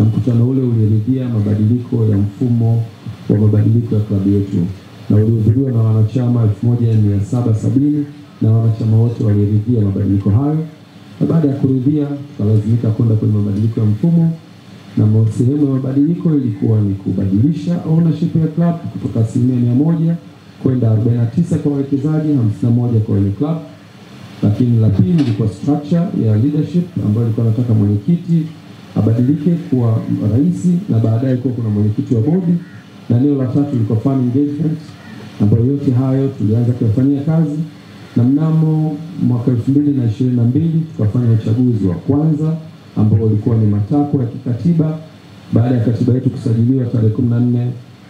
na mkutano ule uliridhia mabadiliko ya mfumo wa mabadiliko ya klabu yetu, na ulihudhuriwa na wanachama 1770 na wanachama wote waliridhia mabadiliko hayo. Na baada ya kuridhia, tukalazimika kwenda kwenye mabadiliko ya mfumo, na sehemu ya mabadiliko ilikuwa ni kubadilisha ownership ya club kutoka 100% kwenda 49 kwa wawekezaji, 51 kwa wenye club. Lakini la pili ilikuwa structure ya leadership, ambayo ilikuwa nataka mwenyekiti abadilike kuwa rais, na baadaye kuwa kuna mwenyekiti wa bodi. Na eneo la tatu ilikuwa fan engagement, ambayo yote hayo tulianza kuyafanyia kazi, na mnamo mwaka 2022 tukafanya uchaguzi wa kwanza ambao ulikuwa ni matakwa ya kikatiba baada ya katiba yetu kusajiliwa tarehe 14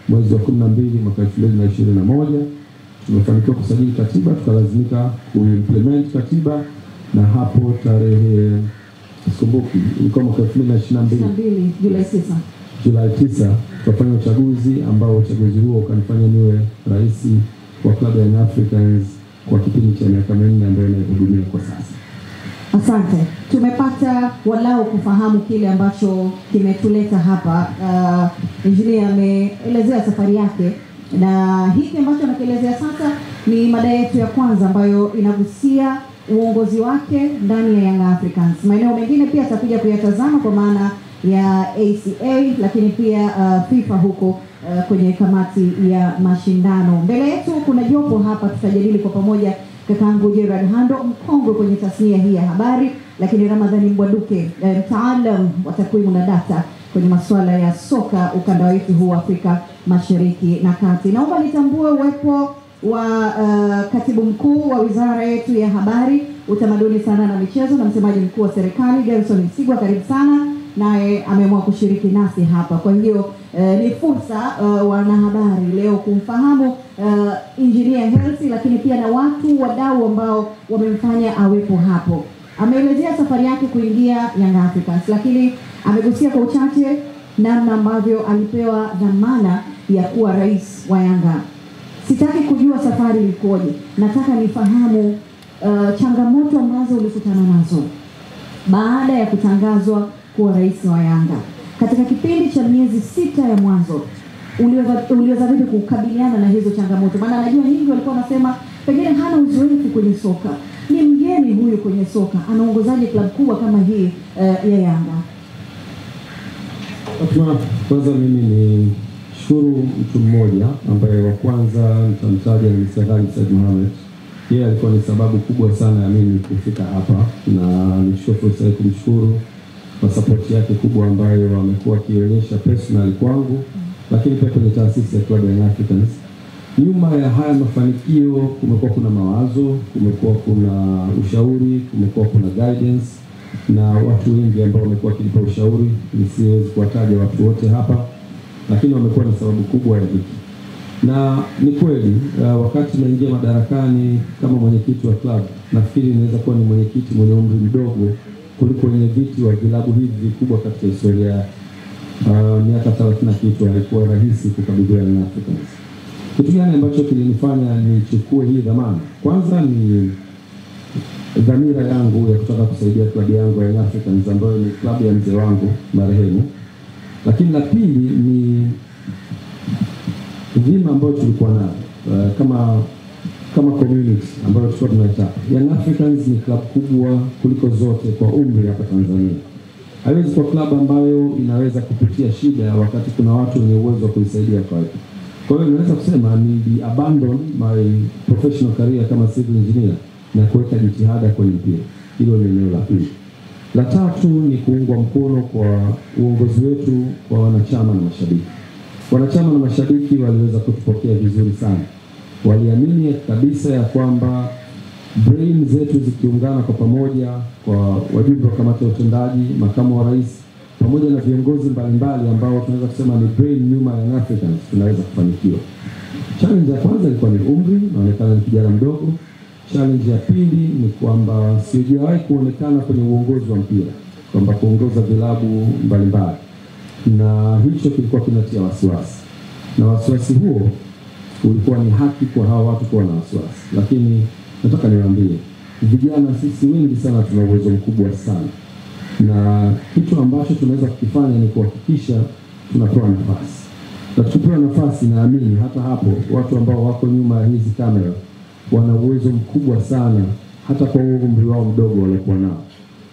mwezi wa 12 mwaka 2021. Tumefanikiwa kusajili katiba, tukalazimika kuimplement katiba, na hapo tarehe sikumbuki ilikuwa mwaka 2022 Julai 9 tukafanya uchaguzi, ambao uchaguzi huo ukanifanya niwe rais wa klabu ya Young Africans kwa kipindi cha miaka 4 ambayo naihudumia kwa sasa. Asante. Tumepata walau kufahamu kile ambacho kimetuleta hapa. Engineer ameelezea safari yake, na hiki ambacho anakielezea sasa ni mada yetu ya kwanza ambayo inagusia uongozi wake ndani ya Young Africans. Maeneo mengine pia tutakuja kuyatazama kwa maana ya ACA, lakini pia FIFA huko kwenye kamati ya mashindano. Mbele yetu kuna jopo hapa, tutajadili kwa pamoja. Kakaangu Gerard Hando, mkongwe kwenye tasnia hii ya habari, lakini Ramadhani Mbwaduke, mtaalam wa takwimu na data kwenye masuala ya soka ukanda wetu huu Afrika Mashariki na Kati. Naomba nitambue uwepo wa katibu mkuu wa wizara yetu ya habari, utamaduni, sanaa na michezo, na msemaji mkuu wa serikali Gerson Msigwa. Karibu sana, naye ameamua kushiriki nasi hapa. Kwa hiyo ni fursa wanahabari leo kumfahamu Engineer Hersi, lakini pia na watu wadau ambao wamemfanya awepo hapo. Ameelezea safari yake kuingia Young Africans, lakini amegusia kwa uchache namna ambavyo alipewa dhamana ya kuwa rais wa Yanga. Sitaki kujua safari ilikoje, nataka nifahamu changamoto ambazo ulikutana nazo baada ya kutangazwa kuwa rais wa Yanga. Katika kipindi cha miezi 6 ya mwanzo, uliweza vipi kukabiliana na hizo changamoto? Maana najua nyingi walikuwa wanasema pengine hana uzoefu kwenye soka, ni mgeni huyu kwenye soka, anaongozaje klabu kubwa kama hii ya Yanga? Kwanza mimi ni shukuru mtu mmoja ambaye wa kwanza nitamtaja ni Said Mohamed. Yeye alikuwa ni sababu kubwa sana ya mimi kufika hapa, na nishukuru sana kumshukuru kwa support yake kubwa ambayo amekuwa akionyesha personal kwangu, lakini pia kwenye taasisi ya klabu ya Young Africans. Nyuma ya haya mafanikio kumekuwa kuna mawazo, kumekuwa kuna ushauri, kumekuwa kuna guidance, na watu wengi ambao wamekuwa wakinipa ushauri. Nisiwezi kuwataja watu wote hapa, lakini wamekuwa ni sababu kubwa ya hiki. Na ni kweli wakati naingia madarakani kama mwenyekiti wa club, nafikiri inaweza kuwa ni mwenyekiti mwenye umri mdogo kuliko wenye viti wa vilabu hivi vikubwa katika historia. Miaka 30 kitu alikuwa rahisi kukabidhiwa Young Africans. Kitu gani ambacho kilinifanya nichukue hii dhamana? Kwanza ni dhamira yangu ya kutaka kusaidia klabu yangu ya Young Africans, ambayo ni klabu ya mzee wangu marehemu. Lakini la pili ni dhima ambayo tulikuwa nayo kama community ambayo tulikuwa tunaitaka. Young Africans ni klabu kubwa kuliko zote kwa umri hapa Tanzania. Haiwezi kuwa klabu ambayo inaweza kupitia shida wakati kuna watu wenye uwezo wa kuisaidia kwa hiyo. Kwa hiyo naweza kusema ni abandon my professional career kama civil engineer na kuweka jitihada kwenye mpira. Hilo ni eneo la pili. La tatu ni kuungwa mkono kwa uongozi wetu kwa wanachama na mashabiki. Wanachama na mashabiki waliweza kutupokea vizuri sana. Waliamini kabisa ya kwamba brain zetu zikiungana kwa pamoja, kwa wajumbe wa kamati ya utendaji, makamu wa rais, pamoja na viongozi mbalimbali ambao tunaweza kusema ni brain nyuma ya Young Africans, tunaweza kufanikiwa. Challenge ya kwanza ilikuwa ni umri, naonekana ni kijana mdogo. Challenge ya pili ni kwamba sijawahi kuonekana kwenye uongozi wa mpira, kwamba kuongoza vilabu mbalimbali, na hicho kilikuwa kinatia wasiwasi. Na wasiwasi huo ulikuwa ni haki kwa hawa watu kuwa na wasiwasi. Lakini nataka niwaambie vijana, sisi wengi sana tuna uwezo mkubwa sana, na kitu ambacho tunaweza kukifanya ni kuhakikisha tunatoa nafasi. Na tukipewa nafasi, naamini hata hapo watu ambao wako nyuma ya hizi kamera wana uwezo mkubwa sana, hata kwa umri wao mdogo waliokuwa nao.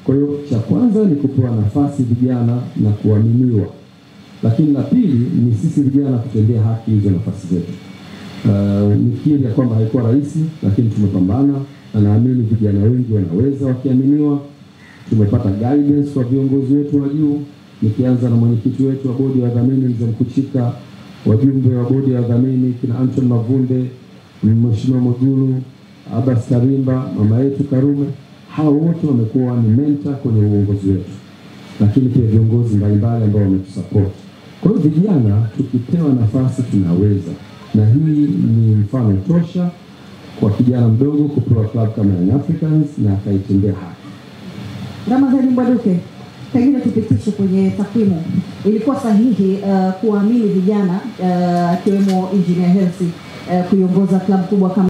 Kwa hiyo cha kwanza ni kupewa nafasi vijana na kuaminiwa, lakini la pili ni sisi vijana kutendea haki hizo nafasi zetu. Nikiri ya kwamba haikuwa rahisi, lakini tumepambana na naamini vijana wengi wanaweza wakiaminiwa. Tumepata guidance kwa viongozi wetu wa juu, nikianza na mwenyekiti wetu wa bodi ya wadhamini Mzee Mkuchika, wajumbe wa bodi ya wadhamini kina Anton Mavunde, Mheshimiwa Mogulu, Abbas Karimba, mama yetu Karume. Hao wote wamekuwa ni mentor kwenye uongozi wetu, lakini pia viongozi mbalimbali ambao wametusupport. Kwa hiyo vijana tukipewa nafasi tunaweza, na hii ni mfano tosha kwa kijana mdogo kupewa club kama Young Africans na akaitendea haki. Ramadhani Mbwaduke, pengine tupitishe kwenye takwimu, ilikuwa sahihi kuamini vijana akiwemo Engineer Hersi kuiongoza club kubwa kama